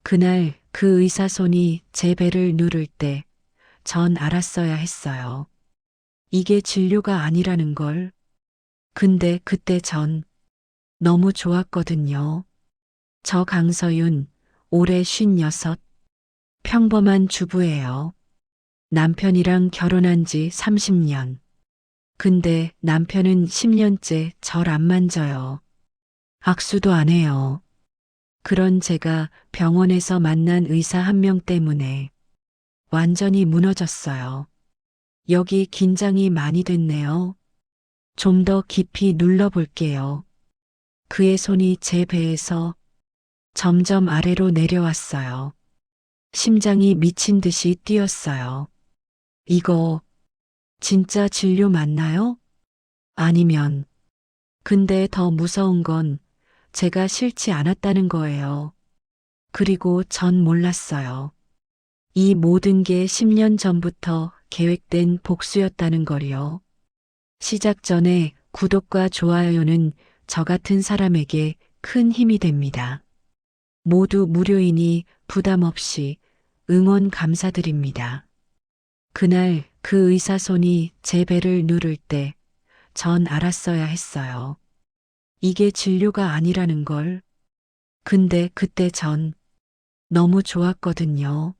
그날 그 의사 손이 제 배를 누를 때 전 알았어야 했어요. 이게 진료가 아니라는 걸. 근데 그때 전 너무 좋았거든요. 저 강서윤, 올해 56, 평범한 주부예요. 남편이랑 결혼한 지 30년. 근데 남편은 10년째 절 안 만져요. 악수도 안 해요. 그런 제가 병원에서 만난 의사 한 명 때문에 완전히 무너졌어요. 여기 긴장이 많이 됐네요. 좀 더 깊이 눌러볼게요. 그의 손이 제 배에서 점점 아래로 내려왔어요. 심장이 미친 듯이 뛰었어요. 이거 진짜 진료 맞나요? 아니면, 근데 더 무서운 건 제가 싫지 않았다는 거예요. 그리고 전 몰랐어요. 이 모든 게 10년 전부터 계획된 복수였다는 걸요. 시작 전에 구독과 좋아요는 저 같은 사람에게 큰 힘이 됩니다. 모두 무료이니 부담 없이 응원 감사드립니다. 그날 그 의사 손이 제 배를 누를 때 전 알았어야 했어요. 이게 진료가 아니라는 걸. 근데 그때 전 너무 좋았거든요.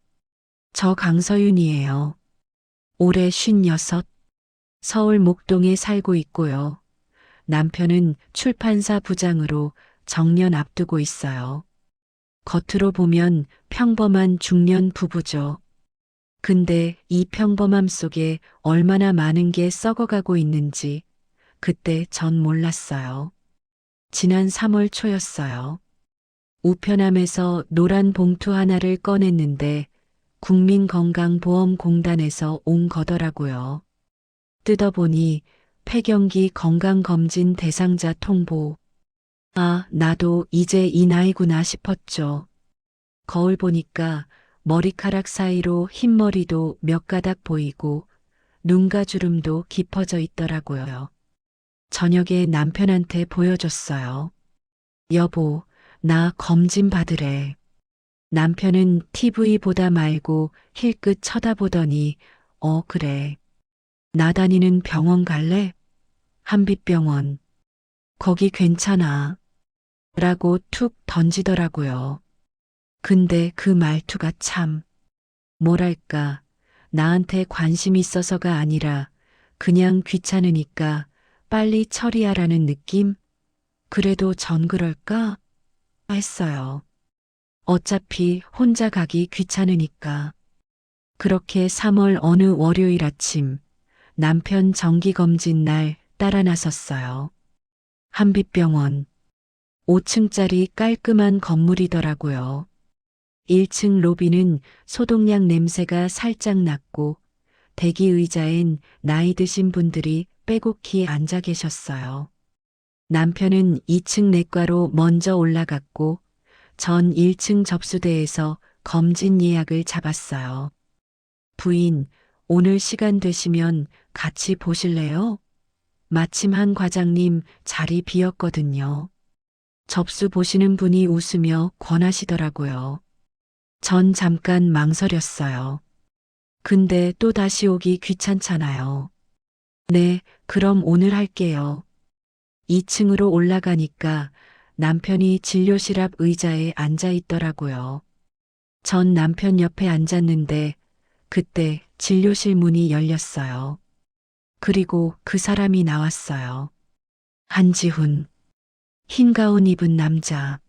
저 강서윤이에요. 올해 56, 서울 목동에 살고 있고요. 남편은 출판사 부장으로 정년 앞두고 있어요. 겉으로 보면 평범한 중년 부부죠. 근데 이 평범함 속에 얼마나 많은 게 썩어가고 있는지 그때 전 몰랐어요. 지난 3월 초였어요. 우편함에서 노란 봉투 하나를 꺼냈는데 국민건강보험공단에서 온 거더라고요. 뜯어보니 폐경기 건강검진 대상자 통보. 아, 나도 이제 이 나이구나 싶었죠. 거울 보니까 머리카락 사이로 흰머리도 몇 가닥 보이고 눈가 주름도 깊어져 있더라고요. 저녁에 남편한테 보여줬어요. 여보, 나 검진 받으래. 남편은 TV 보다 말고 힐끗 쳐다보더니, 그래. 나 다니는 병원 갈래? 한빛병원. 거기 괜찮아. 라고 툭 던지더라고요. 근데 그 말투가 참, 뭐랄까, 나한테 관심 있어서가 아니라 그냥 귀찮으니까 빨리 처리하라는 느낌? 그래도 전 그럴까? 했어요. 어차피 혼자 가기 귀찮으니까. 그렇게 3월 어느 월요일 아침 남편 정기검진 날 따라 나섰어요. 한빛병원 5층짜리 깔끔한 건물이더라고요. 1층 로비는 소독약 냄새가 살짝 났고 대기 의자엔 나이 드신 분들이 빼곡히 앉아 계셨어요. 남편은 2층 내과로 먼저 올라갔고 전 1층 접수대에서 검진 예약을 잡았어요. 부인, 오늘 시간 되시면 같이 보실래요? 마침 한 과장님 자리 비었거든요. 접수 보시는 분이 웃으며 권하시더라고요. 전 잠깐 망설였어요. 근데 또 다시 오기 귀찮잖아요. 네, 그럼 오늘 할게요. 2층으로 올라가니까 남편이 진료실 앞 의자에 앉아 있더라고요. 전 남편 옆에 앉았는데 그때 진료실 문이 열렸어요. 그리고 그 사람이 나왔어요. 한지훈. 흰 가운 입은 남자.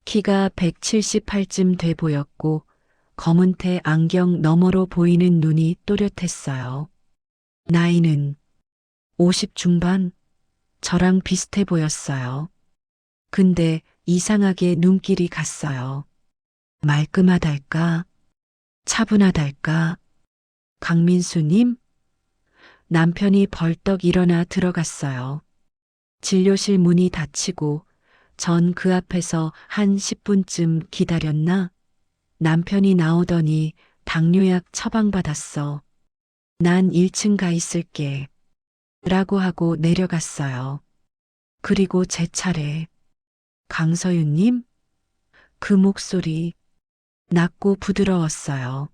키가 178쯤 돼 보였고 검은테 안경 너머로 보이는 눈이 또렷했어요. 나이는 50 중반? 저랑 비슷해 보였어요. 근데 이상하게 눈길이 갔어요. 말끔하달까? 차분하달까? 강민수님? 남편이 벌떡 일어나 들어갔어요. 진료실 문이 닫히고 전 그 앞에서 한 10분쯤 기다렸나? 남편이 나오더니 당뇨약 처방받았어. 난 1층 가 있을게. 라고 하고 내려갔어요. 그리고 제 차례. 강서윤님? 그 목소리. 낮고 부드러웠어요.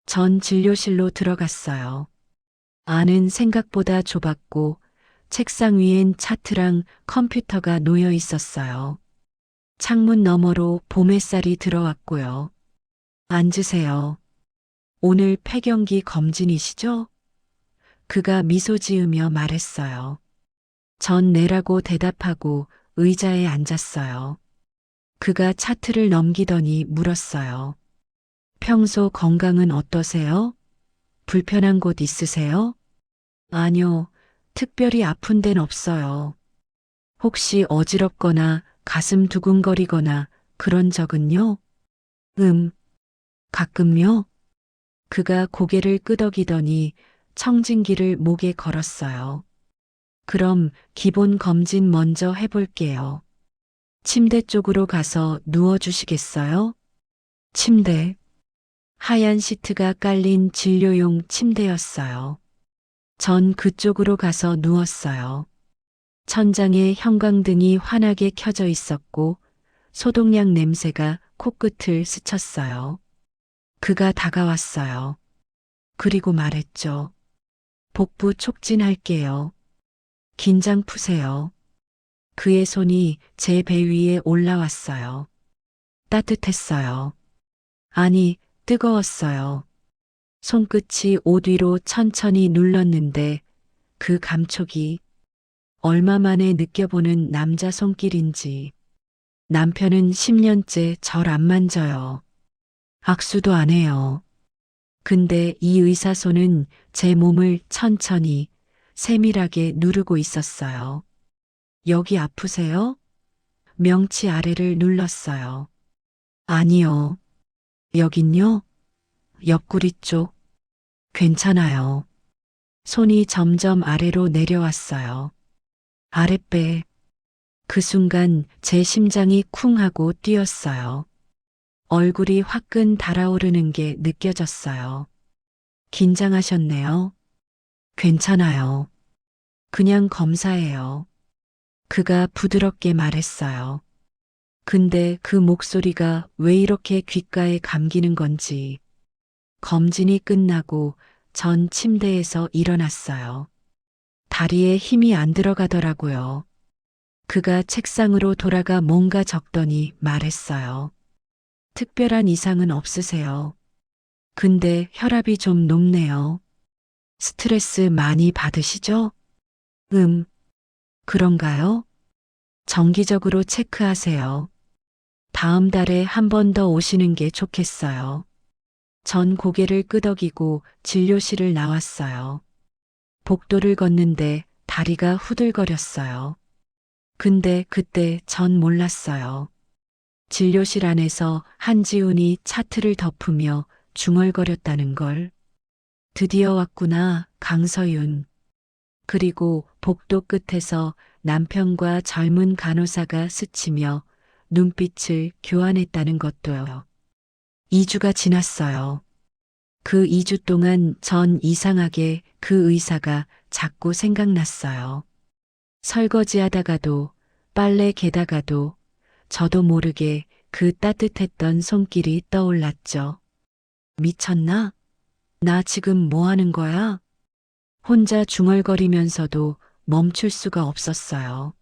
전 진료실로 들어갔어요. 안은 생각보다 좁았고 책상 위엔 차트랑 컴퓨터가 놓여 있었어요. 창문 너머로 봄 햇살이 들어왔고요. 앉으세요. 오늘 폐경기 검진이시죠? 그가 미소 지으며 말했어요. 전 네라고 대답하고 의자에 앉았어요. 그가 차트를 넘기더니 물었어요. 평소 건강은 어떠세요? 불편한 곳 있으세요? 아니요, 특별히 아픈 데는 없어요. 혹시 어지럽거나 가슴 두근거리거나 그런 적은요? 가끔요? 그가 고개를 끄덕이더니 청진기를 목에 걸었어요. 그럼 기본 검진 먼저 해볼게요. 침대 쪽으로 가서 누워주시겠어요? 침대. 하얀 시트가 깔린 진료용 침대였어요. 전 그쪽으로 가서 누웠어요. 천장에 형광등이 환하게 켜져 있었고 소독약 냄새가 코끝을 스쳤어요. 그가 다가왔어요. 그리고 말했죠. 복부 촉진할게요. 긴장 푸세요. 그의 손이 제 배 위에 올라왔어요. 따뜻했어요. 아니, 뜨거웠어요. 손끝이 옷 위로 천천히 눌렀는데 그 감촉이 얼마 만에 느껴보는 남자 손길인지. 남편은 10년째 절 안 만져요. 악수도 안 해요. 근데 이 의사 손은 제 몸을 천천히 세밀하게 누르고 있었어요. 여기 아프세요? 명치 아래를 눌렀어요. 아니요. 여긴요? 옆구리 쪽. 괜찮아요. 손이 점점 아래로 내려왔어요. 아랫배. 그 순간 제 심장이 쿵 하고 뛰었어요. 얼굴이 화끈 달아오르는 게 느껴졌어요. 긴장하셨네요. 괜찮아요. 그냥 검사예요. 그가 부드럽게 말했어요. 근데 그 목소리가 왜 이렇게 귓가에 감기는 건지. 검진이 끝나고 전 침대에서 일어났어요. 다리에 힘이 안 들어가더라고요. 그가 책상으로 돌아가 뭔가 적더니 말했어요. 특별한 이상은 없으세요. 근데 혈압이 좀 높네요. 스트레스 많이 받으시죠? 그런가요? 정기적으로 체크하세요. 다음 달에 한 번 더 오시는 게 좋겠어요. 전 고개를 끄덕이고 진료실을 나왔어요. 복도를 걷는데 다리가 후들거렸어요. 근데 그때 전 몰랐어요. 진료실 안에서 한지훈이 차트를 덮으며 중얼거렸다는 걸. 드디어 왔구나, 강서윤. 그리고 복도 끝에서 남편과 젊은 간호사가 스치며 눈빛을 교환했다는 것도요. 2주가 지났어요. 그 2주 동안 전 이상하게 그 의사가 자꾸 생각났어요. 설거지 하다가도 빨래 개다가도 저도 모르게 그 따뜻했던 손길이 떠올랐죠. 미쳤나? 나 지금 뭐 하는 거야? 혼자 중얼거리면서도 멈출 수가 없었어요.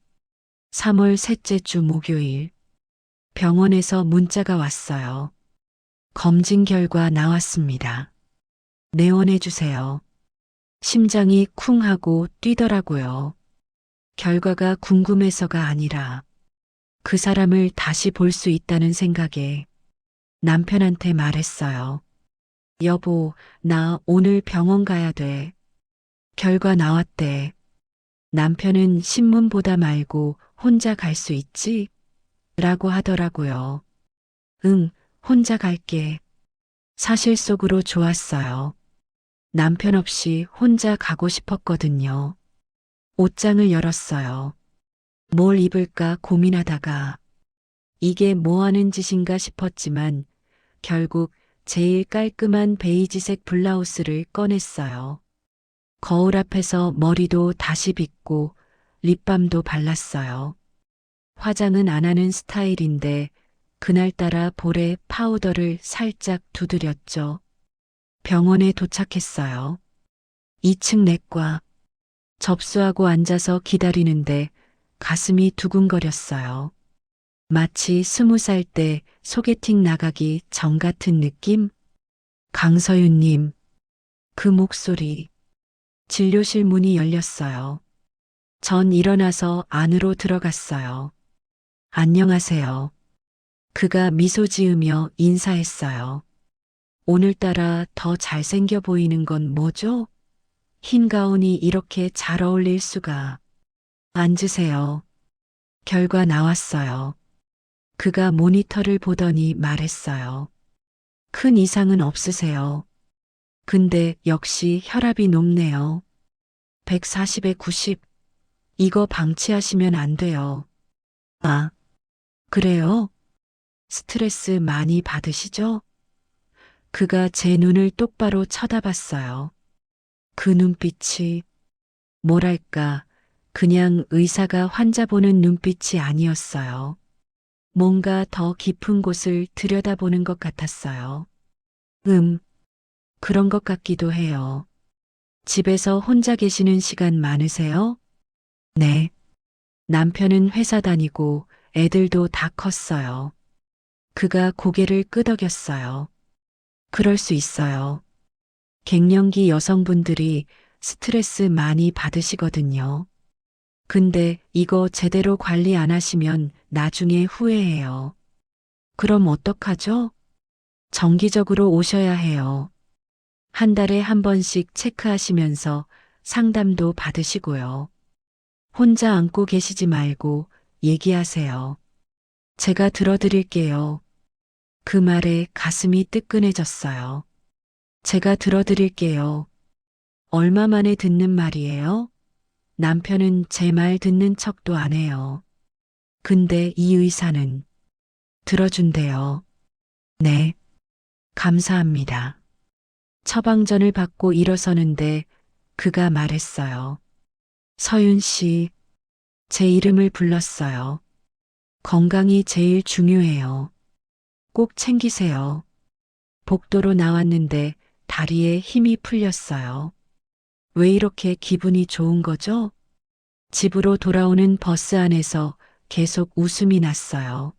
3월 셋째 주 목요일. 병원에서 문자가 왔어요. 검진 결과 나왔습니다. 내원해 주세요. 심장이 쿵 하고 뛰더라고요. 결과가 궁금해서가 아니라 그 사람을 다시 볼 수 있다는 생각에 남편한테 말했어요. 여보, 나 오늘 병원 가야 돼. 결과 나왔대. 남편은 신문 보다 말고 혼자 갈 수 있지? 라고 하더라고요. 응, 혼자 갈게. 사실 속으로 좋았어요. 남편 없이 혼자 가고 싶었거든요. 옷장을 열었어요. 뭘 입을까 고민하다가 이게 뭐 하는 짓인가 싶었지만 결국 제일 깔끔한 베이지색 블라우스를 꺼냈어요. 거울 앞에서 머리도 다시 빗고 립밤도 발랐어요. 화장은 안 하는 스타일인데 그날따라 볼에 파우더를 살짝 두드렸죠. 병원에 도착했어요. 2층 내과. 접수하고 앉아서 기다리는데 가슴이 두근거렸어요. 마치 20살 때 소개팅 나가기 전 같은 느낌? 강서윤님, 그 목소리. 진료실 문이 열렸어요. 전 일어나서 안으로 들어갔어요. 안녕하세요. 그가 미소 지으며 인사했어요. 오늘따라 더 잘생겨 보이는 건 뭐죠? 흰 가운이 이렇게 잘 어울릴 수가. 앉으세요. 결과 나왔어요. 그가 모니터를 보더니 말했어요. 큰 이상은 없으세요. 근데 역시 혈압이 높네요. 140에 90. 이거 방치하시면 안 돼요. 아, 그래요? 스트레스 많이 받으시죠? 그가 제 눈을 똑바로 쳐다봤어요. 그 눈빛이, 뭐랄까, 그냥 의사가 환자 보는 눈빛이 아니었어요. 뭔가 더 깊은 곳을 들여다보는 것 같았어요. 그런 것 같기도 해요. 집에서 혼자 계시는 시간 많으세요? 네. 남편은 회사 다니고 애들도 다 컸어요. 그가 고개를 끄덕였어요. 그럴 수 있어요. 갱년기 여성분들이 스트레스 많이 받으시거든요. 근데 이거 제대로 관리 안 하시면 나중에 후회해요. 그럼 어떡하죠? 정기적으로 오셔야 해요. 한 달에 한 번씩 체크하시면서 상담도 받으시고요. 혼자 안고 계시지 말고 얘기하세요. 제가 들어드릴게요. 그 말에 가슴이 뜨끈해졌어요. 제가 들어드릴게요. 얼마 만에 듣는 말이에요? 남편은 제 말 듣는 척도 안 해요. 근데 이 의사는 들어준대요. 네, 감사합니다. 처방전을 받고 일어서는데 그가 말했어요. 서윤 씨, 제 이름을 불렀어요. 건강이 제일 중요해요. 꼭 챙기세요. 복도로 나왔는데 다리에 힘이 풀렸어요. 왜 이렇게 기분이 좋은 거죠? 집으로 돌아오는 버스 안에서 계속 웃음이 났어요.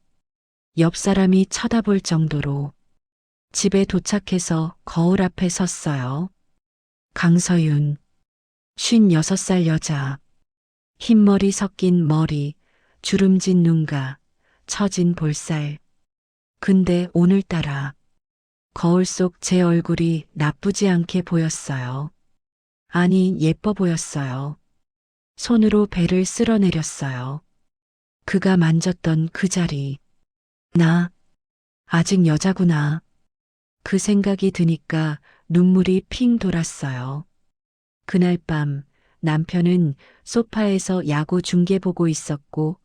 옆 사람이 쳐다볼 정도로. 집에 도착해서 거울 앞에 섰어요. 강서윤, 56살 여자. 흰머리 섞인 머리, 주름진 눈가, 처진 볼살. 근데 오늘따라 거울 속 제 얼굴이 나쁘지 않게 보였어요. 아니, 예뻐 보였어요. 손으로 배를 쓸어내렸어요. 그가 만졌던 그 자리. 나, 아직 여자구나. 그 생각이 드니까 눈물이 핑 돌았어요. 그날 밤 남편은 소파에서 야구 중계 보고 있었고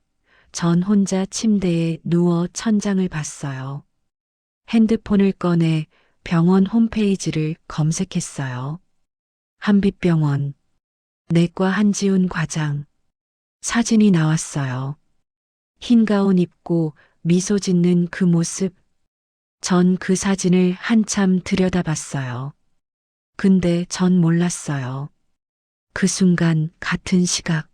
전 혼자 침대에 누워 천장을 봤어요. 핸드폰을 꺼내 병원 홈페이지를 검색했어요. 한빛병원, 내과 한지훈 과장. 사진이 나왔어요. 흰 가운 입고 미소 짓는 그 모습. 전 그 사진을 한참 들여다봤어요. 근데 전 몰랐어요. 그 순간 같은 시각.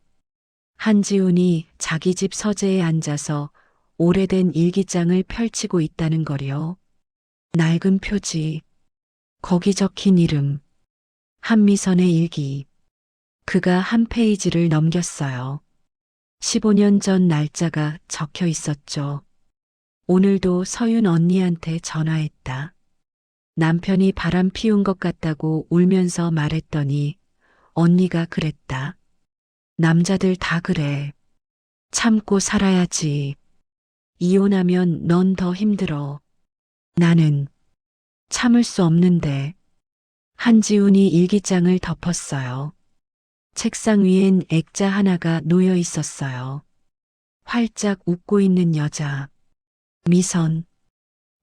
한지훈이 자기 집 서재에 앉아서 오래된 일기장을 펼치고 있다는 거요. 낡은 표지, 거기 적힌 이름, 한미선의 일기. 그가 한 페이지를 넘겼어요. 15년 전 날짜가 적혀 있었죠. 오늘도 서윤 언니한테 전화했다. 남편이 바람 피운 것 같다고 울면서 말했더니 언니가 그랬다. 남자들 다 그래. 참고 살아야지. 이혼하면 넌 더 힘들어. 나는 참을 수 없는데. 한지훈이 일기장을 덮었어요. 책상 위엔 액자 하나가 놓여 있었어요. 활짝 웃고 있는 여자. 미선.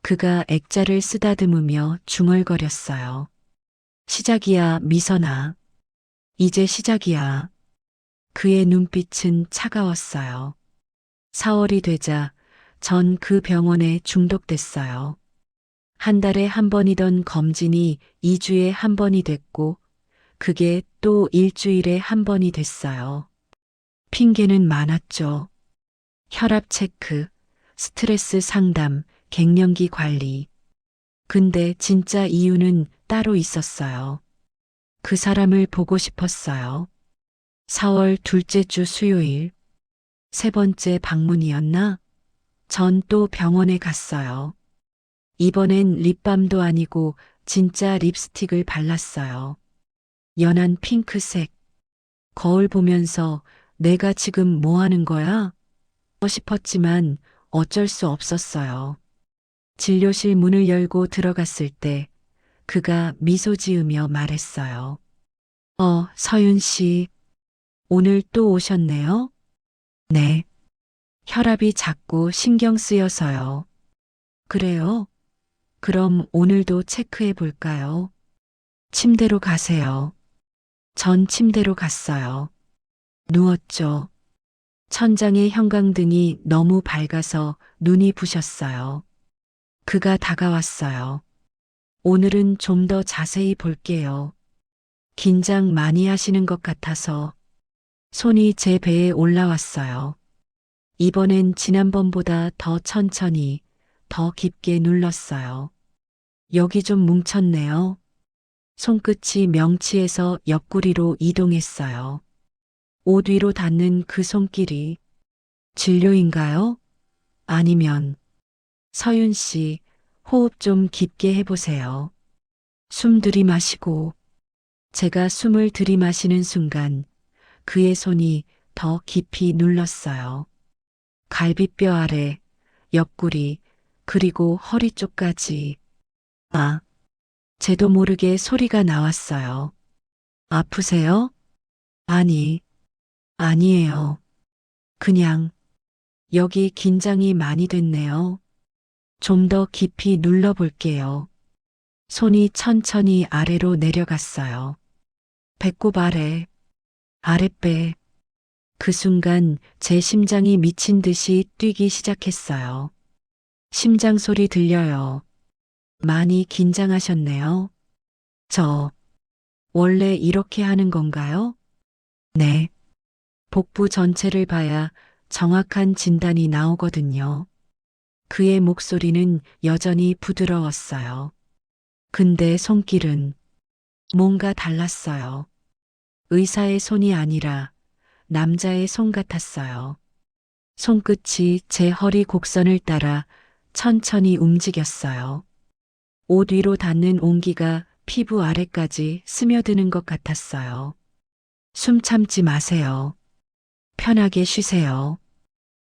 그가 액자를 쓰다듬으며 중얼거렸어요. 시작이야, 미선아. 이제 시작이야. 그의 눈빛은 차가웠어요. 4월이 되자 전 그 병원에 중독됐어요. 한 달에 한 번이던 검진이 2주에 한 번이 됐고, 그게 또 일주일에 한 번이 됐어요. 핑계는 많았죠. 혈압 체크, 스트레스 상담, 갱년기 관리. 근데 진짜 이유는 따로 있었어요. 그 사람을 보고 싶었어요. 4월 둘째 주 수요일, 세 번째 방문이었나? 전 또 병원에 갔어요. 이번엔 립밤도 아니고 진짜 립스틱을 발랐어요. 연한 핑크색. 거울 보면서 내가 지금 뭐 하는 거야? 싶었지만 어쩔 수 없었어요. 진료실 문을 열고 들어갔을 때 그가 미소 지으며 말했어요. 서윤 씨, 오늘 또 오셨네요? 네. 혈압이 자꾸 신경 쓰여서요. 그래요? 그럼 오늘도 체크해 볼까요? 침대로 가세요. 전 침대로 갔어요. 누웠죠. 천장의 형광등이 너무 밝아서 눈이 부셨어요. 그가 다가왔어요. 오늘은 좀 더 자세히 볼게요. 긴장 많이 하시는 것 같아서 손이 제 배에 올라왔어요. 이번엔 지난번보다 더 천천히, 더 깊게 눌렀어요. 여기 좀 뭉쳤네요. 손끝이 명치에서 옆구리로 이동했어요. 옷 위로 닿는 그 손길이 진료인가요? 아니면 서윤 씨, 호흡 좀 깊게 해보세요. 숨 들이마시고 제가 숨을 들이마시는 순간 그의 손이 더 깊이 눌렀어요. 갈비뼈 아래, 옆구리, 그리고 허리 쪽까지. 제도 모르게 소리가 나왔어요. 아프세요? 아니, 아니에요. 그냥 여기 긴장이 많이 됐네요. 좀 더 깊이 눌러볼게요. 손이 천천히 아래로 내려갔어요. 배꼽 아래, 아랫배. 그 순간 제 심장이 미친 듯이 뛰기 시작했어요. 심장 소리 들려요. 많이 긴장하셨네요. 저, 원래 이렇게 하는 건가요? 네. 복부 전체를 봐야 정확한 진단이 나오거든요. 그의 목소리는 여전히 부드러웠어요. 근데 손길은 뭔가 달랐어요. 의사의 손이 아니라 남자의 손 같았어요. 손끝이 제 허리 곡선을 따라 천천히 움직였어요. 옷 위로 닿는 온기가 피부 아래까지 스며드는 것 같았어요. 숨 참지 마세요. 편하게 쉬세요.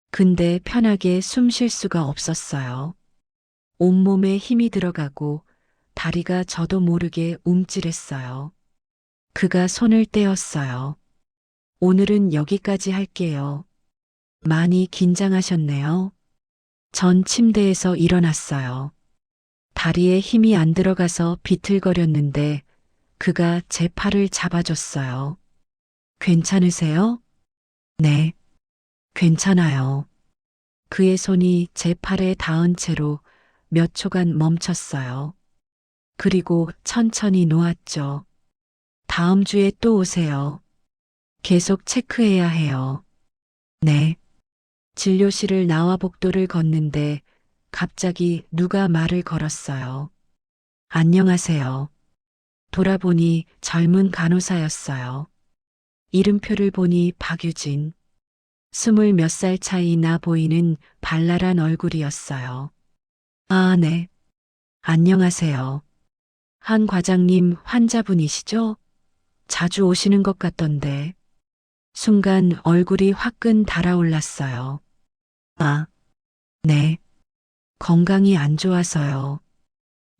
근데 편하게 숨 쉴 수가 없었어요. 온몸에 힘이 들어가고 다리가 저도 모르게 움찔했어요. 그가 손을 떼었어요. 오늘은 여기까지 할게요. 많이 긴장하셨네요. 전 침대에서 일어났어요. 다리에 힘이 안 들어가서 비틀거렸는데 그가 제 팔을 잡아줬어요. 괜찮으세요? 네, 괜찮아요. 그의 손이 제 팔에 닿은 채로 몇 초간 멈췄어요. 그리고 천천히 놓았죠. 다음 주에 또 오세요. 계속 체크해야 해요. 네. 진료실을 나와 복도를 걷는데 갑자기 누가 말을 걸었어요. 안녕하세요. 돌아보니 젊은 간호사였어요. 이름표를 보니 박유진. 20몇 살 차이 나 보이는 발랄한 얼굴이었어요. 아, 네. 안녕하세요. 한 과장님 환자분이시죠? 자주 오시는 것 같던데. 순간 얼굴이 화끈 달아올랐어요. 아, 네. 건강이 안 좋아서요.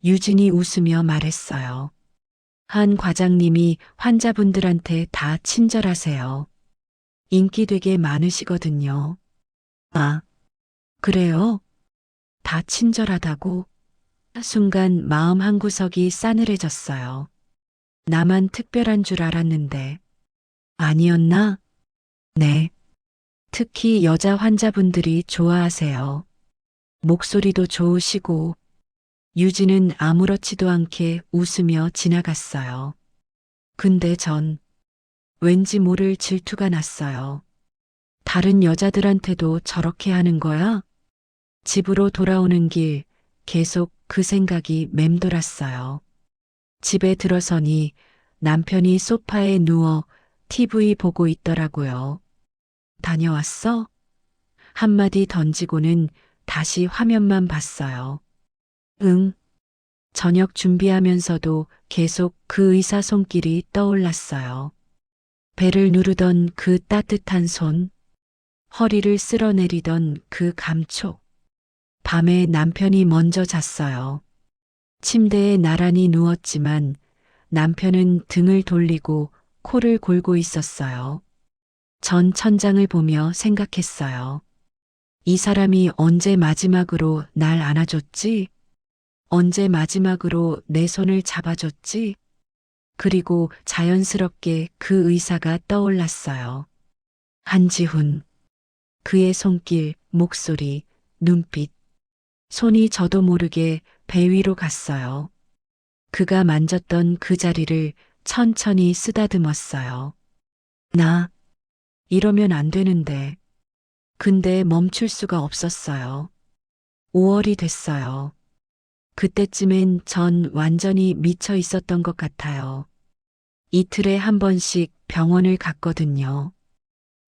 유진이 웃으며 말했어요. 한 과장님이 환자분들한테 다 친절하세요. 인기 되게 많으시거든요. 아, 그래요? 다 친절하다고? 순간 마음 한구석이 싸늘해졌어요. 나만 특별한 줄 알았는데. 아니었나? 네. 특히 여자 환자분들이 좋아하세요. 목소리도 좋으시고 유진은 아무렇지도 않게 웃으며 지나갔어요. 근데 전 왠지 모를 질투가 났어요. 다른 여자들한테도 저렇게 하는 거야? 집으로 돌아오는 길 계속 그 생각이 맴돌았어요. 집에 들어서니 남편이 소파에 누워 TV 보고 있더라고요. 다녀왔어? 한마디 던지고는 다시 화면만 봤어요. 응. 저녁 준비하면서도 계속 그 의사 손길이 떠올랐어요. 배를 누르던 그 따뜻한 손, 허리를 쓸어내리던 그 감촉. 밤에 남편이 먼저 잤어요. 침대에 나란히 누웠지만 남편은 등을 돌리고 코를 골고 있었어요. 전 천장을 보며 생각했어요. 이 사람이 언제 마지막으로 날 안아줬지? 언제 마지막으로 내 손을 잡아줬지? 그리고 자연스럽게 그 의사가 떠올랐어요. 한지훈. 그의 손길, 목소리, 눈빛. 손이 저도 모르게 배 위로 갔어요. 그가 만졌던 그 자리를 천천히 쓰다듬었어요. 나, 이러면 안 되는데. 근데 멈출 수가 없었어요. 5월이 됐어요. 그때쯤엔 전 완전히 미쳐 있었던 것 같아요. 이틀에 한 번씩 병원을 갔거든요.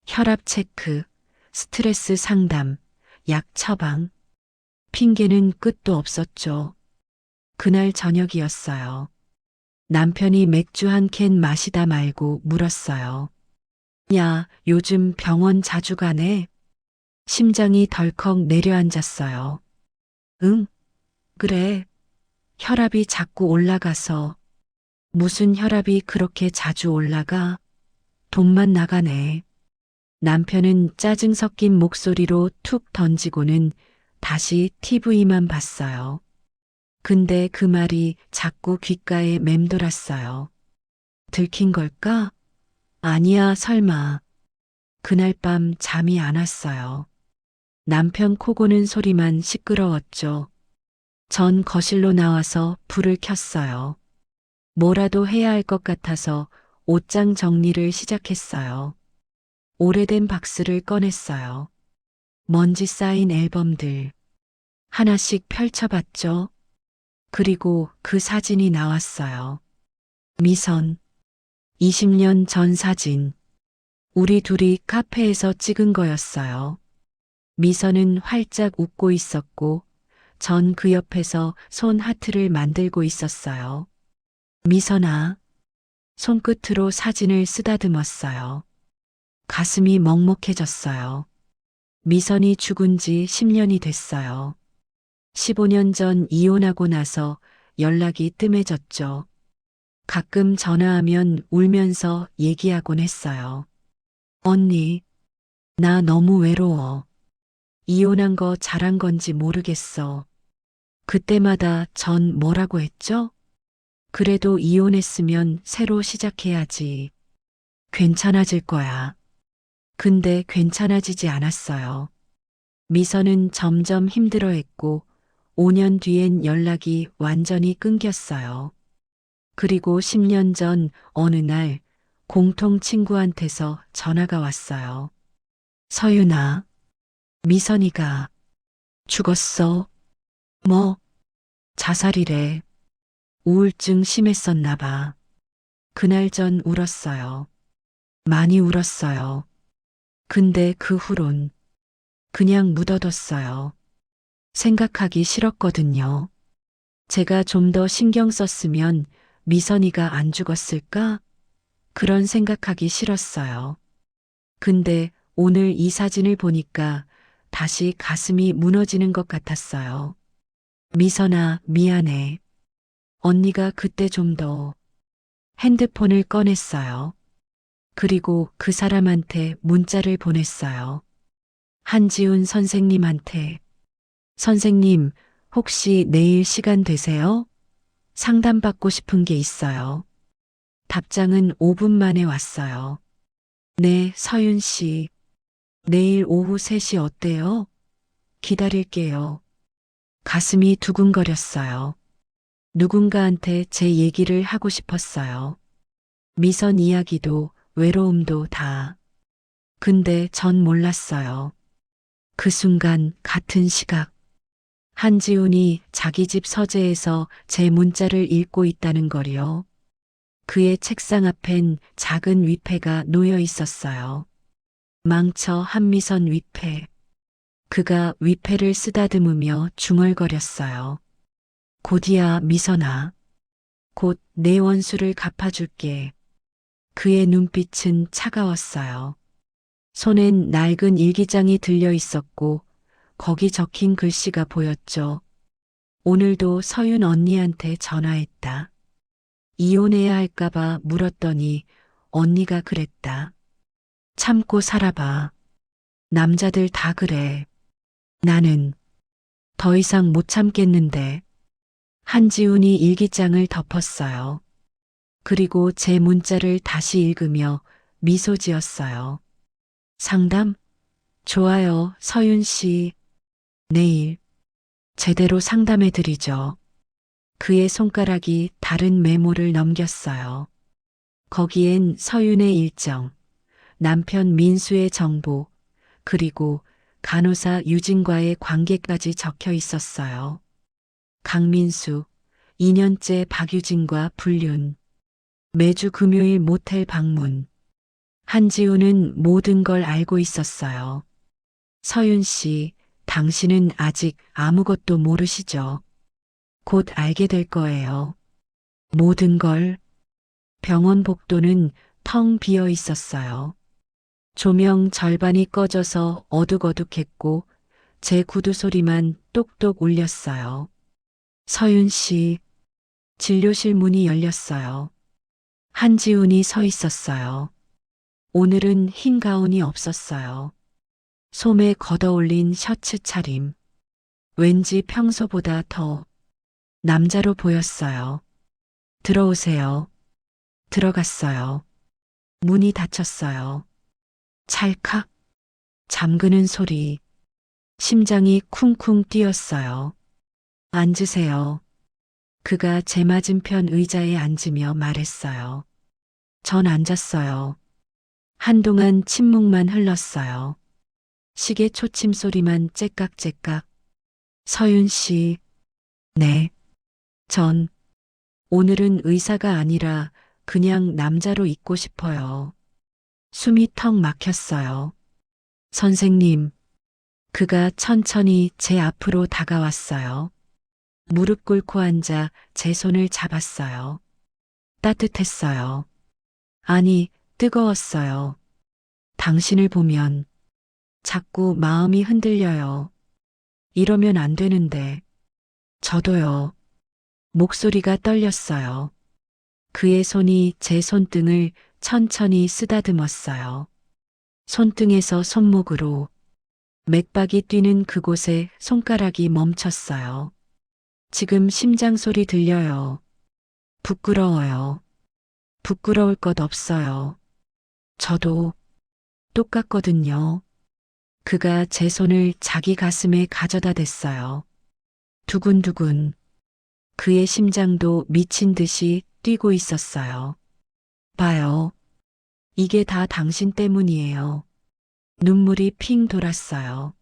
혈압 체크, 스트레스 상담, 약 처방. 핑계는 끝도 없었죠. 그날 저녁이었어요. 남편이 맥주 한 캔 마시다 말고 물었어요. 야, 요즘 병원 자주 가네? 심장이 덜컥 내려앉았어요. 응, 그래. 혈압이 자꾸 올라가서. 무슨 혈압이 그렇게 자주 올라가? 돈만 나가네. 남편은 짜증 섞인 목소리로 툭 던지고는 다시 TV만 봤어요. 근데 그 말이 자꾸 귓가에 맴돌았어요. 들킨 걸까? 아니야, 설마. 그날 밤 잠이 안 왔어요. 남편 코 고는 소리만 시끄러웠죠. 전 거실로 나와서 불을 켰어요. 뭐라도 해야 할 것 같아서 옷장 정리를 시작했어요. 오래된 박스를 꺼냈어요. 먼지 쌓인 앨범들. 하나씩 펼쳐봤죠. 그리고 그 사진이 나왔어요. 미선. 20년 전 사진. 우리 둘이 카페에서 찍은 거였어요. 미선은 활짝 웃고 있었고, 전 그 옆에서 손 하트를 만들고 있었어요. 미선아. 손끝으로 사진을 쓰다듬었어요. 가슴이 먹먹해졌어요. 미선이 죽은 지 10년이 됐어요. 15년 전 이혼하고 나서 연락이 뜸해졌죠. 가끔 전화하면 울면서 얘기하곤 했어요. 언니, 나 너무 외로워. 이혼한 거 잘한 건지 모르겠어. 그때마다 전 뭐라고 했죠? 그래도 이혼했으면 새로 시작해야지. 괜찮아질 거야. 근데 괜찮아지지 않았어요. 미선은 점점 힘들어했고 5년 뒤엔 연락이 완전히 끊겼어요. 그리고 10년 전 어느 날 공통 친구한테서 전화가 왔어요. 서윤아, 미선이가 죽었어. 뭐, 자살이래. 우울증 심했었나 봐. 그날 전 울었어요. 많이 울었어요. 근데 그 후론 그냥 묻어뒀어요. 생각하기 싫었거든요. 제가 좀 더 신경 썼으면 미선이가 안 죽었을까? 그런 생각하기 싫었어요. 근데 오늘 이 사진을 보니까 다시 가슴이 무너지는 것 같았어요. 미선아, 미안해. 언니가 그때 좀 더 핸드폰을 꺼냈어요. 그리고 그 사람한테 문자를 보냈어요. 한지훈 선생님한테. 선생님, 혹시 내일 시간 되세요? 상담받고 싶은 게 있어요. 답장은 5분 만에 왔어요. 네, 서윤 씨. 내일 오후 3시 어때요? 기다릴게요. 가슴이 두근거렸어요. 누군가한테 제 얘기를 하고 싶었어요. 미선 이야기도 외로움도 다. 근데 전 몰랐어요. 그 순간 같은 시각. 한지훈이 자기 집 서재에서 제 문자를 읽고 있다는 걸요. 그의 책상 앞엔 작은 위패가 놓여 있었어요. 망쳐 한미선 위패. 그가 위패를 쓰다듬으며 중얼거렸어요. 곧이야 미선아. 곧 내 원수를 갚아줄게. 그의 눈빛은 차가웠어요. 손엔 낡은 일기장이 들려 있었고 거기 적힌 글씨가 보였죠. 오늘도 서윤 언니한테 전화했다. 이혼해야 할까봐 물었더니 언니가 그랬다. 참고 살아봐. 남자들 다 그래. 나는 더 이상 못 참겠는데. 한지훈이 일기장을 덮었어요. 그리고 제 문자를 다시 읽으며 미소 지었어요. 상담? 좋아요, 서윤 씨. 내일 제대로 상담해 드리죠. 그의 손가락이 다른 메모를 넘겼어요. 거기엔 서윤의 일정, 남편 민수의 정보, 그리고 간호사 유진과의 관계까지 적혀 있었어요. 강민수, 2년째 박유진과 불륜, 매주 금요일 모텔 방문. 한지우는 모든 걸 알고 있었어요. 서윤 씨, 당신은 아직 아무것도 모르시죠? 곧 알게 될 거예요. 모든 걸. 병원 복도는 텅 비어 있었어요. 조명 절반이 꺼져서 어둑어둑했고 제 구두 소리만 똑똑 울렸어요. 서윤 씨, 진료실 문이 열렸어요. 한지훈이 서 있었어요. 오늘은 흰 가운이 없었어요. 소매 걷어올린 셔츠 차림. 왠지 평소보다 더 남자로 보였어요. 들어오세요. 들어갔어요. 문이 닫혔어요. 찰칵 잠그는 소리. 심장이 쿵쿵 뛰었어요. 앉으세요. 그가 제 맞은편 의자에 앉으며 말했어요. 전 앉았어요. 한동안 침묵만 흘렀어요. 시계 초침 소리만 째깍째깍. 서윤 씨. 네. 전 오늘은 의사가 아니라 그냥 남자로 있고 싶어요. 숨이 턱 막혔어요. 선생님. 그가 천천히 제 앞으로 다가왔어요. 무릎 꿇고 앉아 제 손을 잡았어요. 따뜻했어요. 아니, 뜨거웠어요. 당신을 보면 자꾸 마음이 흔들려요. 이러면 안 되는데. 저도요. 목소리가 떨렸어요. 그의 손이 제 손등을 천천히 쓰다듬었어요. 손등에서 손목으로 맥박이 뛰는 그곳에 손가락이 멈췄어요. 지금 심장 소리 들려요. 부끄러워요. 부끄러울 것 없어요. 저도 똑같거든요. 그가 제 손을 자기 가슴에 가져다 댔어요. 두근두근. 그의 심장도 미친 듯이 뛰고 있었어요. 봐요. 이게 다 당신 때문이에요. 눈물이 핑 돌았어요.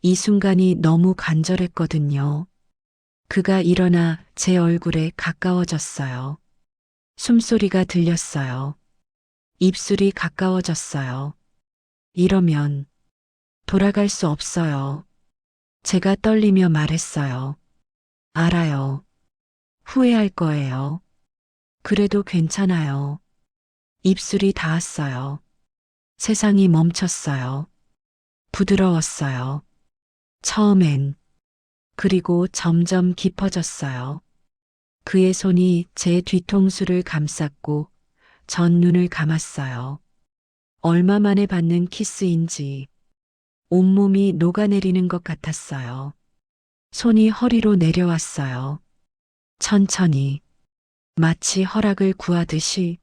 이 순간이 너무 간절했거든요. 그가 일어나 제 얼굴에 가까워졌어요. 숨소리가 들렸어요. 입술이 가까워졌어요. 이러면 돌아갈 수 없어요. 제가 떨리며 말했어요. 알아요. 후회할 거예요. 그래도 괜찮아요. 입술이 닿았어요. 세상이 멈췄어요. 부드러웠어요. 처음엔. 그리고 점점 깊어졌어요. 그의 손이 제 뒤통수를 감쌌고 전 눈을 감았어요. 얼마 만에 받는 키스인지 온몸이 녹아내리는 것 같았어요. 손이 허리로 내려왔어요. 천천히, 마치 허락을 구하듯이.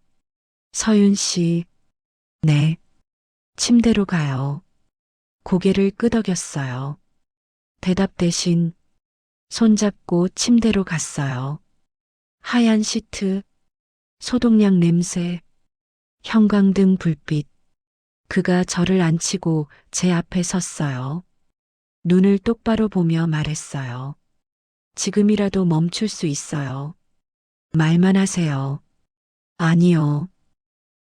서윤 씨, 네, 침대로 가요. 고개를 끄덕였어요. 대답 대신 손잡고 침대로 갔어요. 하얀 시트, 소독약 냄새, 형광등 불빛. 그가 저를 앉히고 제 앞에 섰어요. 눈을 똑바로 보며 말했어요. 지금이라도 멈출 수 있어요. 말만 하세요. 아니요.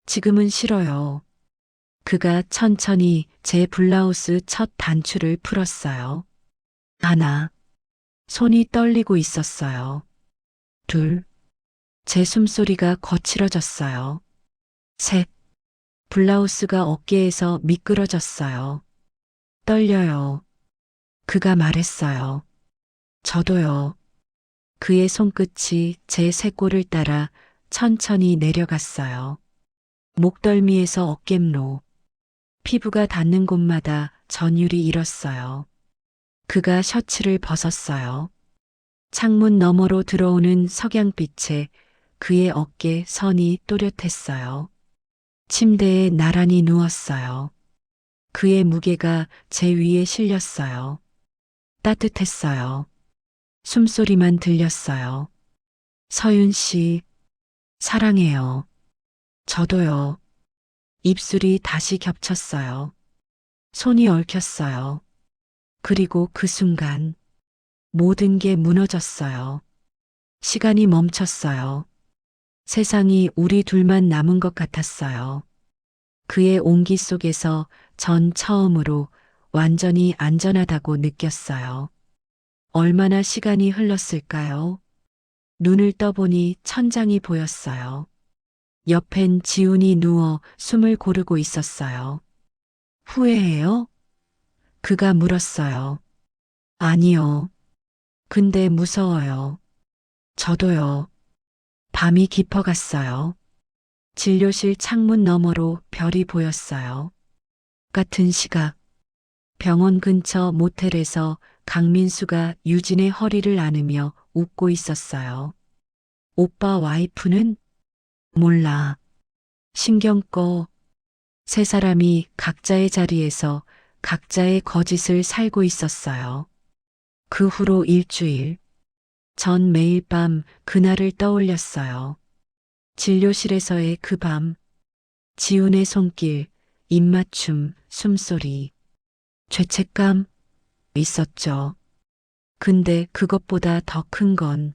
지금은 싫어요. 그가 천천히 제 블라우스 첫 단추를 풀었어요. 하나. 손이 떨리고 있었어요. 둘. 제 숨소리가 거칠어졌어요. 셋. 블라우스가 어깨에서 미끄러졌어요. 떨려요. 그가 말했어요. 저도요. 그의 손끝이 제 쇄골을 따라 천천히 내려갔어요. 목덜미에서 어깨로 피부가 닿는 곳마다 전율이 일었어요. 그가 셔츠를 벗었어요. 창문 너머로 들어오는 석양빛에 그의 어깨 선이 또렷했어요. 침대에 나란히 누웠어요. 그의 무게가 제 위에 실렸어요. 따뜻했어요. 숨소리만 들렸어요. 서윤 씨, 사랑해요. 저도요. 입술이 다시 겹쳤어요. 손이 얽혔어요. 그리고 그 순간 모든 게 무너졌어요. 시간이 멈췄어요. 세상이 우리 둘만 남은 것 같았어요. 그의 온기 속에서 전 처음으로 완전히 안전하다고 느꼈어요. 얼마나 시간이 흘렀을까요? 눈을 떠보니 천장이 보였어요. 옆엔 지훈이 누워 숨을 고르고 있었어요. 후회해요? 그가 물었어요. 아니요. 근데 무서워요. 저도요. 밤이 깊어갔어요. 진료실 창문 너머로 별이 보였어요. 같은 시각, 병원 근처 모텔에서 강민수가 유진의 허리를 안으며 웃고 있었어요. 오빠 와이프는? 몰라. 신경 꺼. 세 사람이 각자의 자리에서 각자의 거짓을 살고 있었어요. 그 후로 일주일. 전 매일 밤 그날을 떠올렸어요. 진료실에서의 그 밤, 지훈의 손길, 입맞춤, 숨소리, 죄책감 있었죠. 근데 그것보다 더 큰 건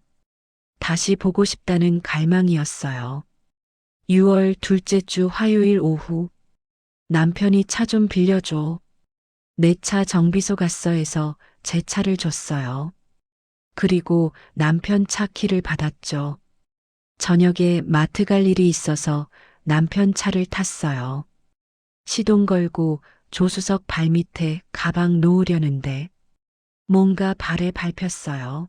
다시 보고 싶다는 갈망이었어요. 6월 둘째 주 화요일 오후, 남편이 차 좀 빌려줘. 내 차 정비소 갔어 해서 제 차를 줬어요. 그리고 남편 차 키를 받았죠. 저녁에 마트 갈 일이 있어서 남편 차를 탔어요. 시동 걸고 조수석 발밑에 가방 놓으려는데 뭔가 발에 밟혔어요.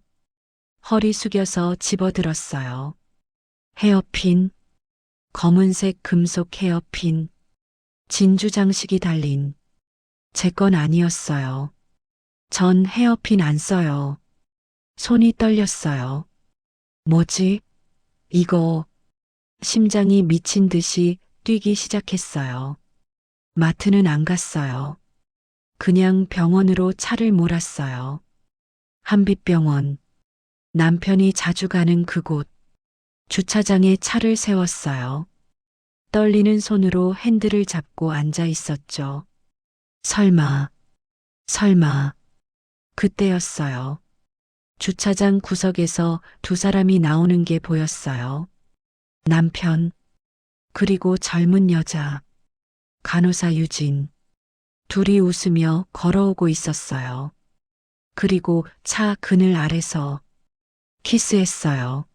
허리 숙여서 집어들었어요. 헤어핀, 검은색 금속 헤어핀, 진주 장식이 달린 제 건 아니었어요. 전 헤어핀 안 써요. 손이 떨렸어요. 뭐지? 이거. 심장이 미친 듯이 뛰기 시작했어요. 마트는 안 갔어요. 그냥 병원으로 차를 몰았어요. 한빛병원. 남편이 자주 가는 그곳. 주차장에 차를 세웠어요. 떨리는 손으로 핸들을 잡고 앉아 있었죠. 설마, 설마. 그때였어요. 주차장 구석에서 두 사람이 나오는 게 보였어요. 남편, 그리고 젊은 여자, 간호사 유진. 둘이 웃으며 걸어오고 있었어요. 그리고 차 그늘 아래서 키스했어요.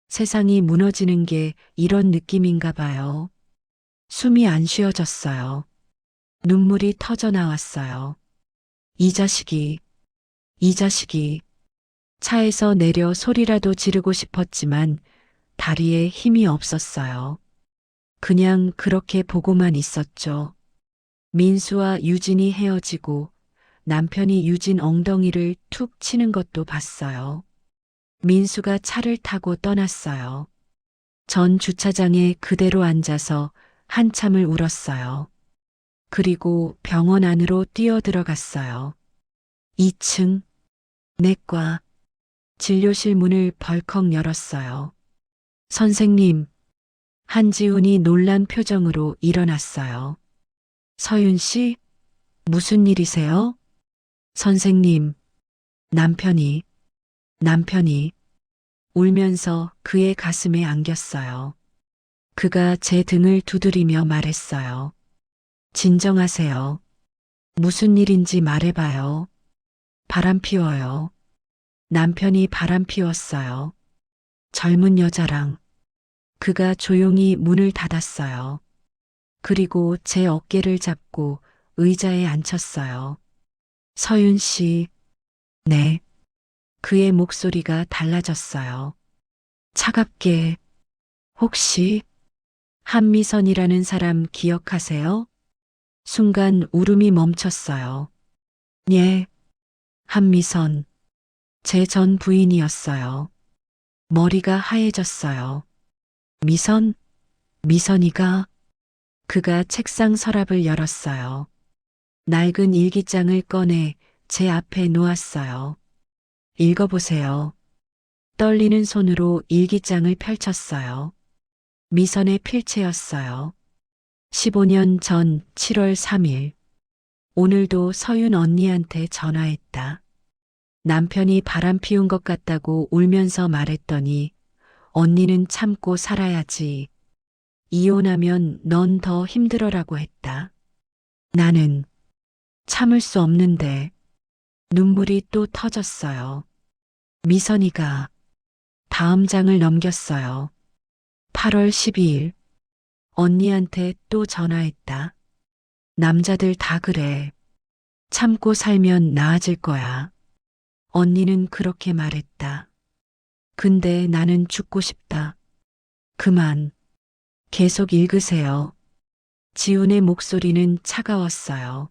세상이 무너지는 게 이런 느낌인가 봐요. 숨이 안 쉬어졌어요. 눈물이 터져 나왔어요. 이 자식이, 이 자식이. 차에서 내려 소리라도 지르고 싶었지만 다리에 힘이 없었어요. 그냥 그렇게 보고만 있었죠. 민수와 유진이 헤어지고 남편이 유진 엉덩이를 툭 치는 것도 봤어요. 민수가 차를 타고 떠났어요. 전 주차장에 그대로 앉아서 한참을 울었어요. 그리고 병원 안으로 뛰어들어갔어요. 2층, 내과. 진료실 문을 벌컥 열었어요. 선생님, 한지훈이 놀란 표정으로 일어났어요. 서윤 씨, 무슨 일이세요? 선생님, 남편이 울면서 그의 가슴에 안겼어요. 그가 제 등을 두드리며 말했어요. 진정하세요. 무슨 일인지 말해봐요. 바람 피워요. 남편이 바람 피웠어요. 젊은 여자랑. 그가 조용히 문을 닫았어요. 그리고 제 어깨를 잡고 의자에 앉혔어요. 서윤 씨, 네. 그의 목소리가 달라졌어요. 차갑게, 혹시 한미선이라는 사람 기억하세요? 순간 울음이 멈췄어요. 예, 한미선. 제 전 부인이었어요. 머리가 하얘졌어요. 미선? 미선이가? 그가 책상 서랍을 열었어요. 낡은 일기장을 꺼내 제 앞에 놓았어요. 읽어보세요. 떨리는 손으로 일기장을 펼쳤어요. 미선의 필체였어요. 15년 전 7월 3일. 오늘도 서윤 언니한테 전화했다. 남편이 바람 피운 것 같다고 울면서 말했더니 언니는 참고 살아야지. 이혼하면 넌 더 힘들어라고 했다. 나는 참을 수 없는데 눈물이 또 터졌어요. 미선이가 다음 장을 넘겼어요. 8월 12일. 언니한테 또 전화했다. 남자들 다 그래. 참고 살면 나아질 거야. 언니는 그렇게 말했다. 근데 나는 죽고 싶다. 그만. 계속 읽으세요. 지훈의 목소리는 차가웠어요.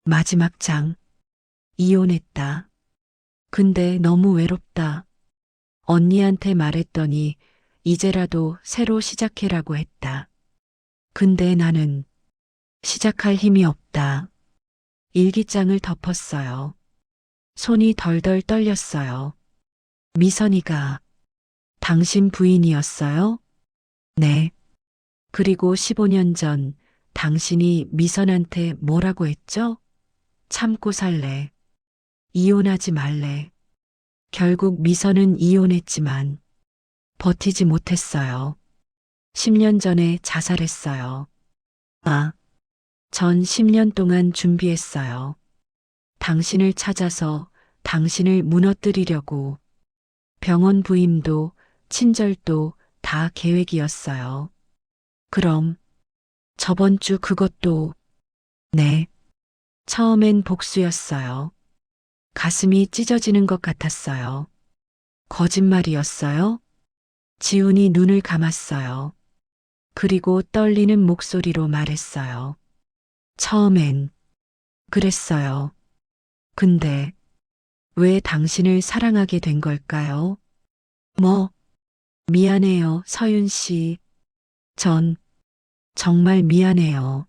마지막 장. 이혼했다. 근데 너무 외롭다. 언니한테 말했더니 이제라도 새로 시작해라고 했다. 근데 나는 시작할 힘이 없다. 일기장을 덮었어요. 손이 덜덜 떨렸어요. 미선이가 당신 부인이었어요? 네. 그리고 15년 전 당신이 미선한테 뭐라고 했죠? 참고 살래. 이혼하지 말래. 결국 미선은 이혼했지만 버티지 못했어요. 10년 전에 자살했어요. 아, 전 10년 동안 준비했어요. 당신을 찾아서 당신을 무너뜨리려고. 병원 부임도 친절도 다 계획이었어요. 그럼 저번 주 그것도 네. 처음엔 복수였어요. 가슴이 찢어지는 것 같았어요. 거짓말이었어요? 지훈이 눈을 감았어요. 그리고 떨리는 목소리로 말했어요. 처음엔 그랬어요. 근데 왜 당신을 사랑하게 된 걸까요? 뭐, 미안해요, 서윤 씨. 전 정말 미안해요.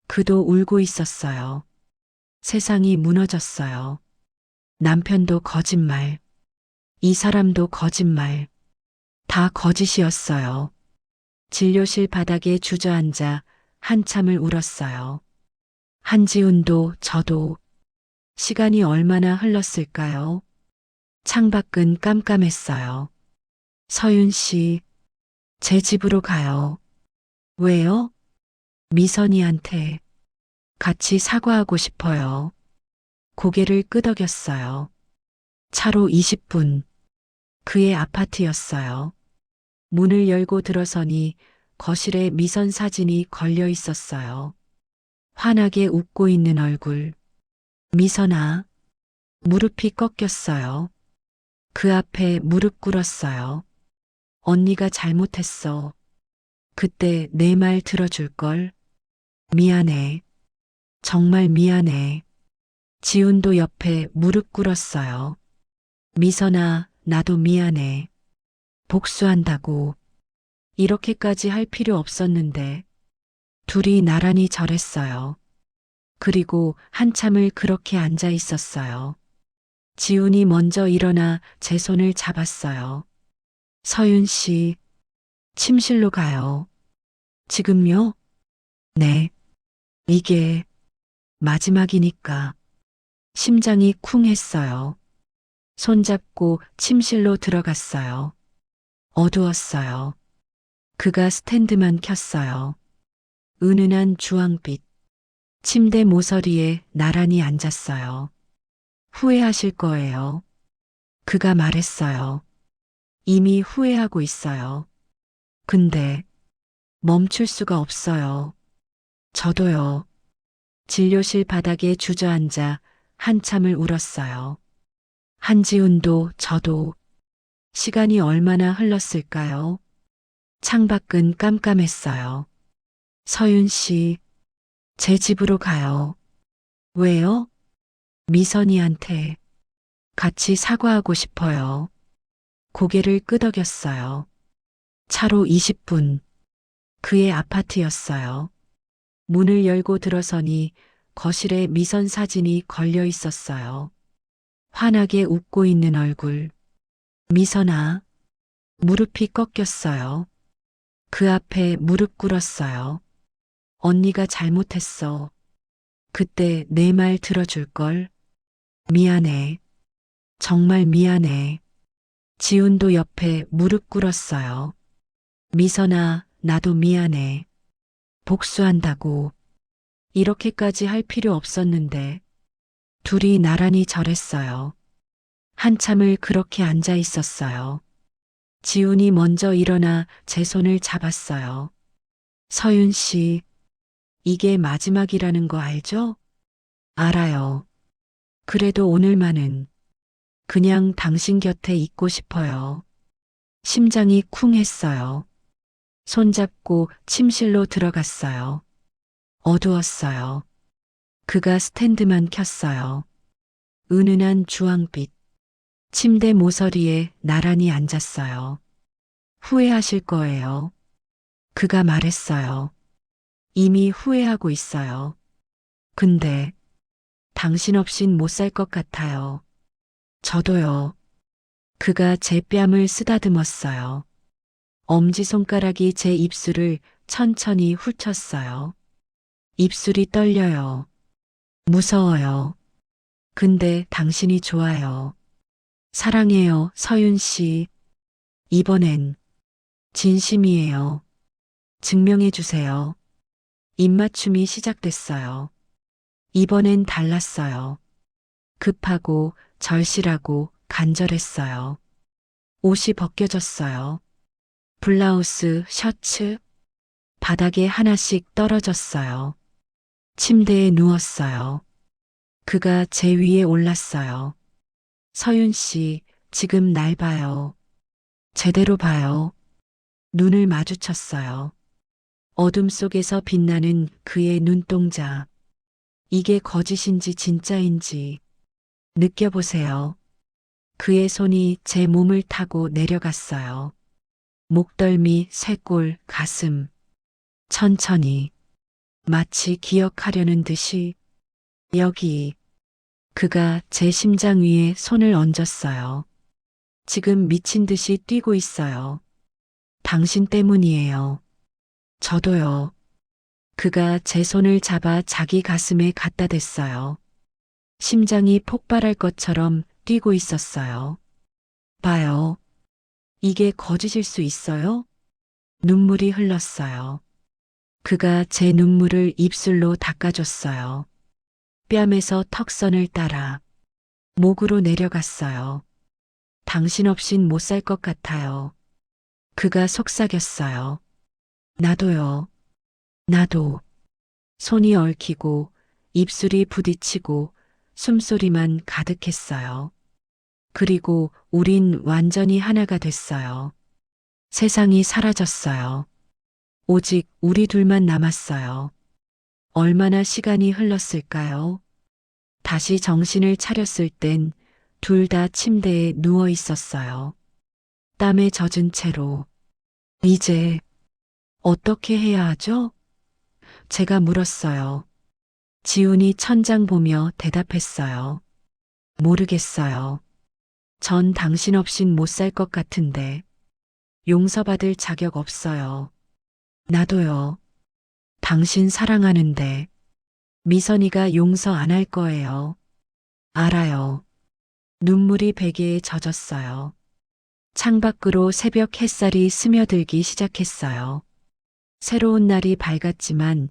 그도 울고 있었어요. 세상이 무너졌어요. 남편도 거짓말. 이 사람도 거짓말. 다 거짓이었어요. 진료실 바닥에 주저앉아 한참을 울었어요. 한지훈도 저도. 시간이 얼마나 흘렀을까요? 창밖은 깜깜했어요. 서윤 씨, 제 집으로 가요. 왜요? 미선이한테 같이 사과하고 싶어요. 고개를 끄덕였어요. 차로 20분. 그의 아파트였어요. 문을 열고 들어서니 거실에 미선 사진이 걸려 있었어요. 환하게 웃고 있는 얼굴. 미선아. 무릎이 꺾였어요. 그 앞에 무릎 꿇었어요. 언니가 잘못했어. 그때 내 말 들어줄 걸. 미안해. 정말 미안해. 지훈도 옆에 무릎 꿇었어요. 미선아, 나도 미안해. 복수한다고. 이렇게까지 할 필요 없었는데. 둘이 나란히 절했어요. 그리고 한참을 그렇게 앉아 있었어요. 지훈이 먼저 일어나 제 손을 잡았어요. 서윤 씨, 침실로 가요. 지금요? 네. 이게 마지막이니까. 심장이 쿵 했어요. 손잡고 침실로 들어갔어요. 어두웠어요. 그가 스탠드만 켰어요. 은은한 주황빛. 침대 모서리에 나란히 앉았어요. 후회하실 거예요. 그가 말했어요. 이미 후회하고 있어요. 근데 멈출 수가 없어요. 저도요. 진료실 바닥에 주저앉아 한참을 울었어요. 한지훈도 저도 시간이 얼마나 흘렀을까요? 창밖은 깜깜했어요. 서윤 씨, 제 집으로 가요. 왜요? 미선이한테 같이 사과하고 싶어요. 고개를 끄덕였어요. 차로 20분. 그의 아파트였어요. 문을 열고 들어서니 거실에 미선 사진이 걸려 있었어요. 환하게 웃고 있는 얼굴. 미선아. 무릎이 꺾였어요. 그 앞에 무릎 꿇었어요. 언니가 잘못했어. 그때 내 말 들어줄 걸. 미안해. 정말 미안해. 지훈도 옆에 무릎 꿇었어요. 미선아, 나도 미안해. 복수한다고. 이렇게까지 할 필요 없었는데. 둘이 나란히 절했어요. 한참을 그렇게 앉아 있었어요. 지훈이 먼저 일어나 제 손을 잡았어요. 서윤 씨, 이게 마지막이라는 거 알죠? 알아요. 그래도 오늘만은 그냥 당신 곁에 있고 싶어요. 심장이 쿵 했어요. 손잡고 침실로 들어갔어요. 어두웠어요. 그가 스탠드만 켰어요. 은은한 주황빛. 침대 모서리에 나란히 앉았어요. 후회하실 거예요. 그가 말했어요. 이미 후회하고 있어요. 근데 당신 없인 못 살 것 같아요. 저도요. 그가 제 뺨을 쓰다듬었어요. 엄지손가락이 제 입술을 천천히 훑쳤어요. 입술이 떨려요. 무서워요. 근데 당신이 좋아요. 사랑해요, 서윤 씨. 이번엔 진심이에요. 증명해 주세요. 입맞춤이 시작됐어요. 이번엔 달랐어요. 급하고 절실하고 간절했어요. 옷이 벗겨졌어요. 블라우스, 셔츠, 바닥에 하나씩 떨어졌어요. 침대에 누웠어요. 그가 제 위에 올랐어요. 서윤 씨, 지금 날 봐요. 제대로 봐요. 눈을 마주쳤어요. 어둠 속에서 빛나는 그의 눈동자. 이게 거짓인지 진짜인지 느껴보세요. 그의 손이 제 몸을 타고 내려갔어요. 목덜미, 쇄골, 가슴. 천천히. 마치 기억하려는 듯이. 여기. 그가 제 심장 위에 손을 얹었어요. 지금 미친 듯이 뛰고 있어요. 당신 때문이에요. 저도요. 그가 제 손을 잡아 자기 가슴에 갖다 댔어요. 심장이 폭발할 것처럼 뛰고 있었어요. 봐요. 이게 거짓일 수 있어요? 눈물이 흘렀어요. 그가 제 눈물을 입술로 닦아줬어요. 뺨에서 턱선을 따라 목으로 내려갔어요. 당신 없인 못 살 것 같아요. 그가 속삭였어요. 나도요. 나도. 손이 얽히고 입술이 부딪히고 숨소리만 가득했어요. 그리고 우린 완전히 하나가 됐어요. 세상이 사라졌어요. 오직 우리 둘만 남았어요. 얼마나 시간이 흘렀을까요? 다시 정신을 차렸을 땐 둘 다 침대에 누워 있었어요. 땀에 젖은 채로. 이제 어떻게 해야 하죠? 제가 물었어요. 지훈이 천장 보며 대답했어요. 모르겠어요. 전 당신 없인 못 살 것 같은데. 용서받을 자격 없어요. 나도요. 당신 사랑하는데. 미선이가 용서 안 할 거예요. 알아요. 눈물이 베개에 젖었어요. 창밖으로 새벽 햇살이 스며들기 시작했어요. 새로운 날이 밝았지만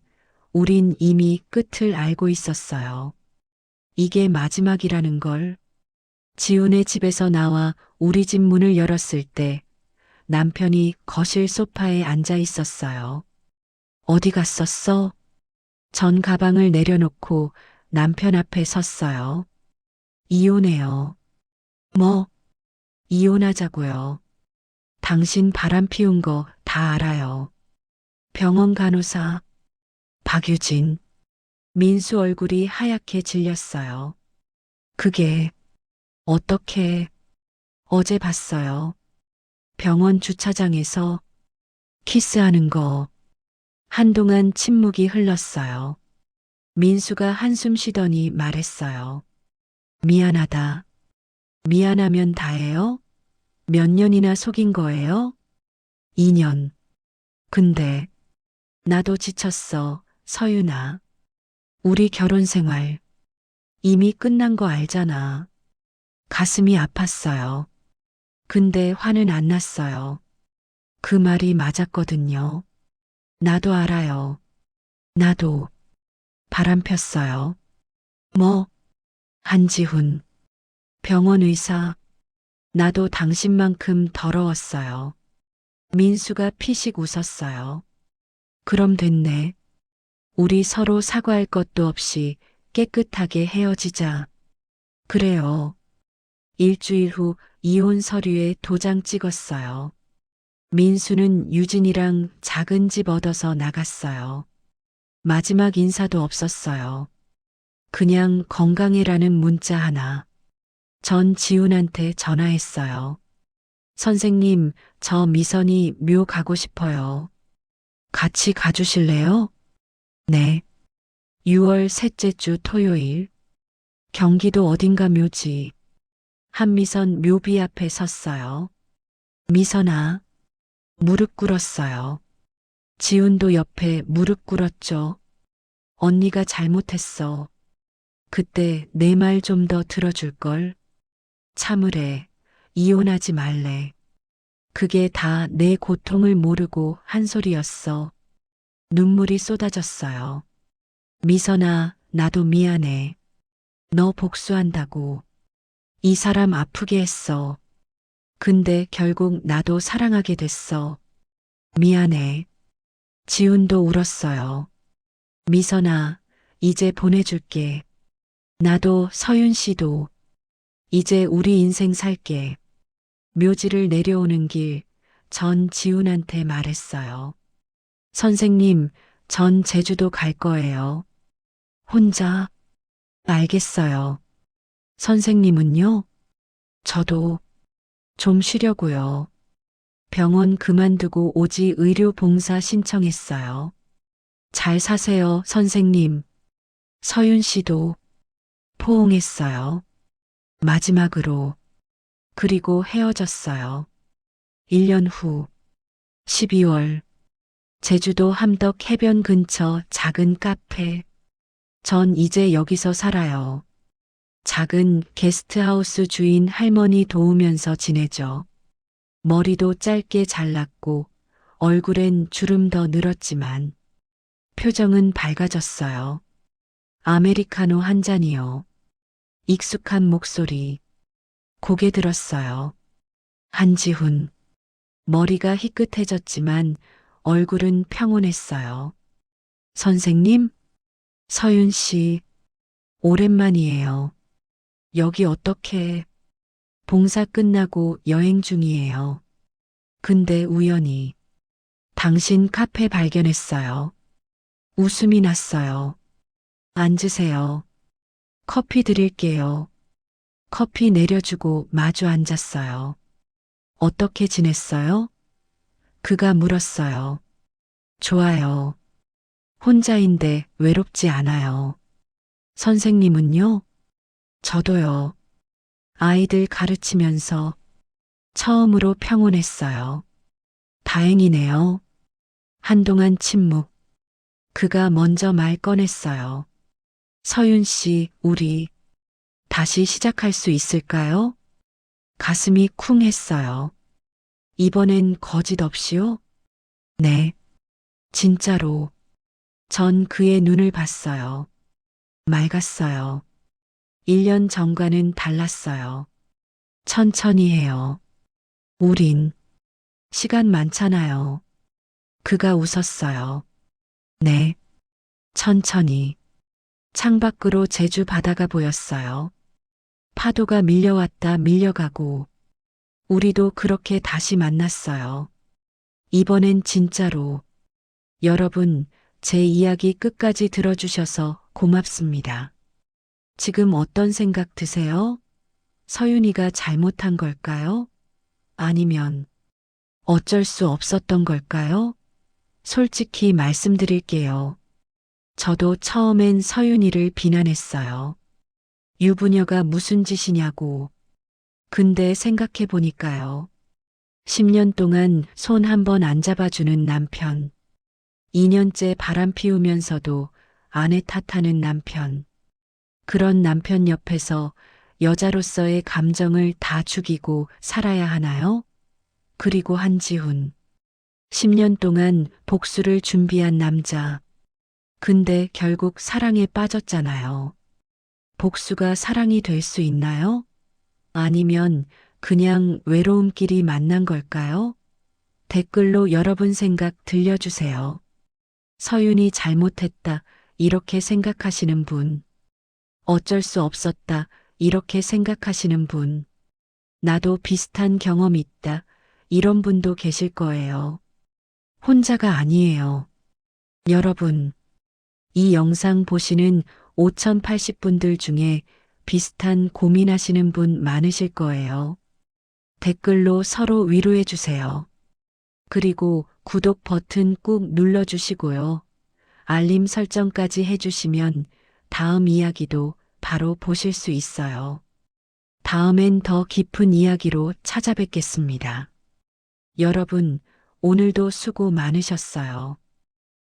우린 이미 끝을 알고 있었어요. 이게 마지막이라는 걸. 지훈의 집에서 나와 우리 집 문을 열었을 때 남편이 거실 소파에 앉아 있었어요. 어디 갔었어? 전 가방을 내려놓고 남편 앞에 섰어요. 이혼해요. 뭐? 이혼하자고요. 당신 바람 피운 거 다 알아요. 병원 간호사, 박유진. 민수 얼굴이 하얗게 질렸어요. 그게 어떻게 어제 봤어요. 병원 주차장에서 키스하는 거. 한동안 침묵이 흘렀어요. 민수가 한숨 쉬더니 말했어요. 미안하다. 미안하면 다예요? 몇 년이나 속인 거예요? 2년. 근데 나도 지쳤어, 서윤아. 우리 결혼 생활 이미 끝난 거 알잖아. 가슴이 아팠어요. 근데 화는 안 났어요. 그 말이 맞았거든요. 나도 알아요. 나도 바람 폈어요. 뭐? 한지훈. 병원 의사. 나도 당신만큼 더러웠어요. 민수가 피식 웃었어요. 그럼 됐네. 우리 서로 사과할 것도 없이 깨끗하게 헤어지자. 그래요. 일주일 후 이혼 서류에 도장 찍었어요. 민수는 유진이랑 작은 집 얻어서 나갔어요. 마지막 인사도 없었어요. 그냥 건강해라는 문자 하나. 전 지훈한테 전화했어요. 선생님, 저 미선이 묘 가고 싶어요. 같이 가주실래요? 네. 6월 셋째 주 토요일. 경기도 어딘가 묘지. 한미선 묘비 앞에 섰어요. 미선아. 무릎 꿇었어요. 지훈도 옆에 무릎 꿇었죠. 언니가 잘못했어. 그때 내 말 좀 더 들어줄 걸. 참으래. 이혼하지 말래. 그게 다 내 고통을 모르고 한 소리였어. 눈물이 쏟아졌어요. 미선아, 나도 미안해. 너 복수한다고. 이 사람 아프게 했어. 근데 결국 나도 사랑하게 됐어. 미안해. 지훈도 울었어요. 미선아, 이제 보내줄게. 나도 서윤 씨도. 이제 우리 인생 살게. 묘지를 내려오는 길, 전 지훈한테 말했어요. 선생님, 전 제주도 갈 거예요. 혼자? 알겠어요. 선생님은요? 저도 좀 쉬려고요. 병원 그만두고 오지 의료 봉사 신청했어요. 잘 사세요, 선생님. 서윤 씨도 포옹했어요. 마지막으로. 그리고 헤어졌어요. 1년 후 12월 제주도 함덕 해변 근처 작은 카페. 전 이제 여기서 살아요. 작은 게스트하우스 주인 할머니 도우면서 지내죠. 머리도 짧게 잘랐고 얼굴엔 주름 더 늘었지만 표정은 밝아졌어요. 아메리카노 한 잔이요. 익숙한 목소리. 고개 들었어요. 한지훈. 머리가 희끗해졌지만 얼굴은 평온했어요. 선생님? 서윤 씨. 오랜만이에요. 여기 어떻게? 봉사 끝나고 여행 중이에요. 근데 우연히 당신 카페 발견했어요. 웃음이 났어요. 앉으세요. 커피 드릴게요. 커피 내려주고 마주 앉았어요. 어떻게 지냈어요? 그가 물었어요. 좋아요. 혼자인데 외롭지 않아요. 선생님은요? 저도요. 아이들 가르치면서 처음으로 평온했어요. 다행이네요. 한동안 침묵. 그가 먼저 말 꺼냈어요. 서윤 씨, 우리 다시 시작할 수 있을까요? 가슴이 쿵 했어요. 이번엔 거짓 없이요? 네, 진짜로. 전 그의 눈을 봤어요. 맑았어요. 1년 전과는 달랐어요. 천천히 해요. 우린 시간 많잖아요. 그가 웃었어요. 네, 천천히. 창밖으로 제주 바다가 보였어요. 파도가 밀려왔다 밀려가고, 우리도 그렇게 다시 만났어요. 이번엔 진짜로. 여러분, 제 이야기 끝까지 들어주셔서 고맙습니다. 지금 어떤 생각 드세요? 서윤이가 잘못한 걸까요? 아니면 어쩔 수 없었던 걸까요? 솔직히 말씀드릴게요. 저도 처음엔 서윤이를 비난했어요. 유부녀가 무슨 짓이냐고. 근데 생각해 보니까요. 10년 동안 손 한 번 안 잡아주는 남편. 2년째 바람 피우면서도 아내 탓하는 남편. 그런 남편 옆에서 여자로서의 감정을 다 죽이고 살아야 하나요? 그리고 한지훈. 10년 동안 복수를 준비한 남자. 근데 결국 사랑에 빠졌잖아요. 복수가 사랑이 될 수 있나요? 아니면 그냥 외로움끼리 만난 걸까요? 댓글로 여러분 생각 들려주세요. 서윤이 잘못했다, 이렇게 생각하시는 분. 어쩔 수 없었다, 이렇게 생각하시는 분. 나도 비슷한 경험 있다, 이런 분도 계실 거예요. 혼자가 아니에요. 여러분, 이 영상 보시는 5080분들 중에 비슷한 고민하시는 분 많으실 거예요. 댓글로 서로 위로해 주세요. 그리고 구독 버튼 꾹 눌러주시고요. 알림 설정까지 해주시면 다음 이야기도 바로 보실 수 있어요. 다음엔 더 깊은 이야기로 찾아뵙겠습니다. 여러분, 오늘도 수고 많으셨어요.